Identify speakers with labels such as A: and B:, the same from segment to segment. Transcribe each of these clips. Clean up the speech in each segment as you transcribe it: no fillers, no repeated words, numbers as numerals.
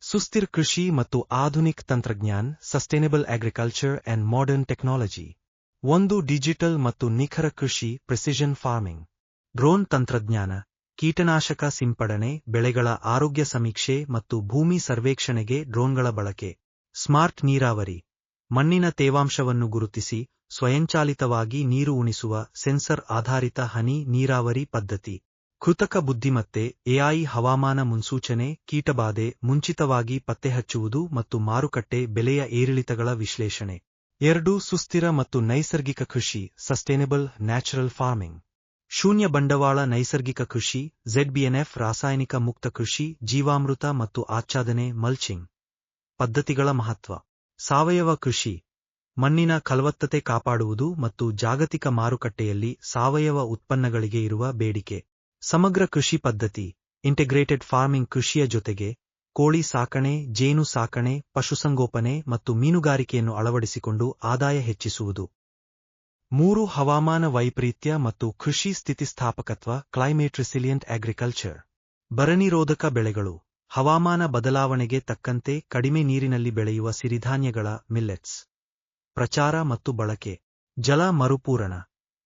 A: ಸುಸ್ಥಿರ ಕೃಷಿ ಮತ್ತು ಆಧುನಿಕ ತಂತ್ರಜ್ಞಾನ sustainable agriculture and modern technology. ಒಂದು ಡಿಜಿಟಲ್ ಮತ್ತು ನಿಖರ ಕೃಷಿ ಪ್ರೆಸಿಷನ್ ಫಾರ್ಮಿಂಗ್. ಡ್ರೋನ್ ತಂತ್ರಜ್ಞಾನ, ಕೀಟನಾಶಕ ಸಿಂಪಡಣೆ, ಬೆಳೆಗಳ ಆರೋಗ್ಯ ಸಮೀಕ್ಷೆ ಮತ್ತು ಭೂಮಿ ಸರ್ವೇಕ್ಷಣೆಗೆ ಡ್ರೋನ್ಗಳ ಬಳಕೆ. ಸ್ಮಾರ್ಟ್ ನೀರಾವರಿ, ಮಣ್ಣಿನ ತೇವಾಂಶವನ್ನು ಗುರುತಿಸಿ ಸ್ವಯಂಚಾಲಿತವಾಗಿ ನೀರು ಉಣಿಸುವ ಸೆನ್ಸರ್ ಆಧಾರಿತ ಹನಿ ನೀರಾವರಿ ಪದ್ಧತಿ. ಕೃತಕ ಬುದ್ಧಿಮತ್ತೆ ಎಐ ಹವಾಮಾನ ಮುನ್ಸೂಚನೆ, ಕೀಟಬಾಧೆ ಮುಂಚಿತವಾಗಿ ಪತ್ತೆಹಚ್ಚುವುದು ಮತ್ತು ಮಾರುಕಟ್ಟೆ ಬೆಲೆಯ ಏರಿಳಿತಗಳ ವಿಶ್ಲೇಷಣೆ. 2. ಸುಸ್ಥಿರ ಮತ್ತು ನೈಸರ್ಗಿಕ ಕೃಷಿ ಸಸ್ಟೈನಬಲ್ ನ್ಯಾಚುರಲ್ ಫಾರ್ಮಿಂಗ್. ಶೂನ್ಯ ಬಂಡವಾಳ ನೈಸರ್ಗಿಕ ಕೃಷಿ ZBNF, ರಾಸಾಯನಿಕ ಮುಕ್ತ ಕೃಷಿ, ಜೀವಾಮೃತ ಮತ್ತು ಆಚ್ಛಾದನೆ ಮಲ್ಚಿಂಗ್ ಪದ್ಧತಿಗಳ ಮಹತ್ವ. ಸಾವಯವ ಕೃಷಿ, ಮಣ್ಣಿನ ಫಲವತ್ತತೆ ಕಾಪಾಡುವುದು ಮತ್ತು ಜಾಗತಿಕ ಮಾರುಕಟ್ಟೆಯಲ್ಲಿ ಸಾವಯವ ಉತ್ಪನ್ನಗಳಿಗೆ ಇರುವ ಬೇಡಿಕೆ. ಸಮಗ್ರ ಕೃಷಿ ಪದ್ಧತಿ ಇಂಟಿಗ್ರೇಟೆಡ್ ಫಾರ್ಮಿಂಗ್, ಕೃಷಿಯ ಜೊತೆಗೆ ಕೋಳಿ ಸಾಕಣೆ, ಜೇನು ಸಾಕಣೆ, ಪಶುಸಂಗೋಪನೆ ಮತ್ತು ಮೀನುಗಾರಿಕೆಯನ್ನು ಅಳವಡಿಸಿಕೊಂಡು ಆದಾಯ ಹೆಚ್ಚಿಸುವುದು. 3. ಹವಾಮಾನ ವೈಪರೀತ್ಯ ಮತ್ತು ಕೃಷಿ ಸ್ಥಿತಿಸ್ಥಾಪಕತ್ವ ಕ್ಲೈಮೇಟ್ ರೆಸಿಲಿಯಂಟ್ ಅಗ್ರಿಕಲ್ಚರ್. ಬರನಿರೋಧಕ ಬೆಳೆಗಳು, ಹವಾಮಾನ ಬದಲಾವಣೆಗೆ ತಕ್ಕಂತೆ ಕಡಿಮೆ ನೀರಿನಲ್ಲಿ ಬೆಳೆಯುವ ಸಿರಿಧಾನ್ಯಗಳ ಮಿಲ್ಲೆಟ್ಸ್. ಪ್ರಚಾರ ಮತ್ತು ಬಳಕೆ. ಜಲ ಮರುಪೂರಣ,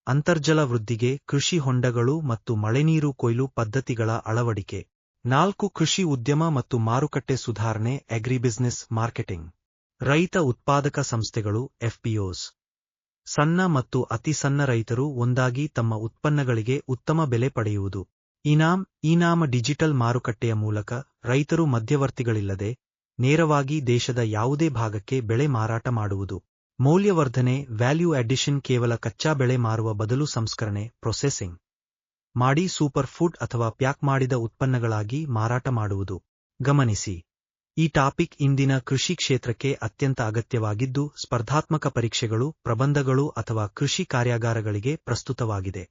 A: ಅಂತರ್ಜಲ ವೃದ್ಧಿಗೆ ಕೃಷಿ ಹೊಂಡಗಳು ಮತ್ತು ಮಳೆನೀರು ಕೊಯ್ಲು ಪದ್ಧತಿಗಳ ಅಳವಡಿಕೆ. 4. ಕೃಷಿ ಉದ್ಯಮ ಮತ್ತು ಮಾರುಕಟ್ಟೆ ಸುಧಾರಣೆ ಅಗ್ರಿಬಿಸಿನೆಸ್ ಮಾರ್ಕೆಟಿಂಗ್. ರೈತ ಉತ್ಪಾದಕ ಸಂಸ್ಥೆಗಳು FPOs. ಸಣ್ಣ ಮತ್ತು ಅತಿ ಸಣ್ಣ ರೈತರು ಒಂದಾಗಿ ತಮ್ಮ ಉತ್ಪನ್ನಗಳಿಗೆ ಉತ್ತಮ ಬೆಲೆ ಪಡೆಯುವುದು. ಇನಾಮ ಡಿಜಿಟಲ್ ಮಾರುಕಟ್ಟೆಯ ಮೂಲಕ ರೈತರು ಮಧ್ಯವರ್ತಿಗಳಿಲ್ಲದೆ ನೇರವಾಗಿ ದೇಶದ ಯಾವುದೇ ಭಾಗಕ್ಕೆ ಬೆಳೆ ಮಾರಾಟ ಮಾಡುವುದು. ಮೌಲ್ಯವರ್ಧನೆ ವ್ಯಾಲ್ಯೂ ಅಡಿಷನ್, ಕೇವಲ ಕಚ್ಚಾ ಬೆಳೆ ಮಾರುವ ಬದಲು ಸಂಸ್ಕರಣೆ ಪ್ರೊಸೆಸಿಂಗ್ ಮಾಡಿ ಸೂಪರ್ ಫುಡ್ ಅಥವಾ ಪ್ಯಾಕ್ ಮಾಡಿದ ಉತ್ಪನ್ನಗಳಾಗಿ ಮಾರಾಟ ಮಾಡುವುದು. ಗಮನಿಸಿ, ಈ ಟಾಪಿಕ್ ಇಂದಿನ ಕೃಷಿ ಕ್ಷೇತ್ರಕ್ಕೆ ಅತ್ಯಂತ ಅಗತ್ಯವಾಗಿದ್ದು ಸ್ಪರ್ಧಾತ್ಮಕ ಪರೀಕ್ಷೆಗಳು, ಪ್ರಬಂಧಗಳು ಅಥವಾ ಕೃಷಿ ಕಾರ್ಯಾಗಾರಗಳಿಗೆ ಪ್ರಸ್ತುತವಾಗಿದೆ.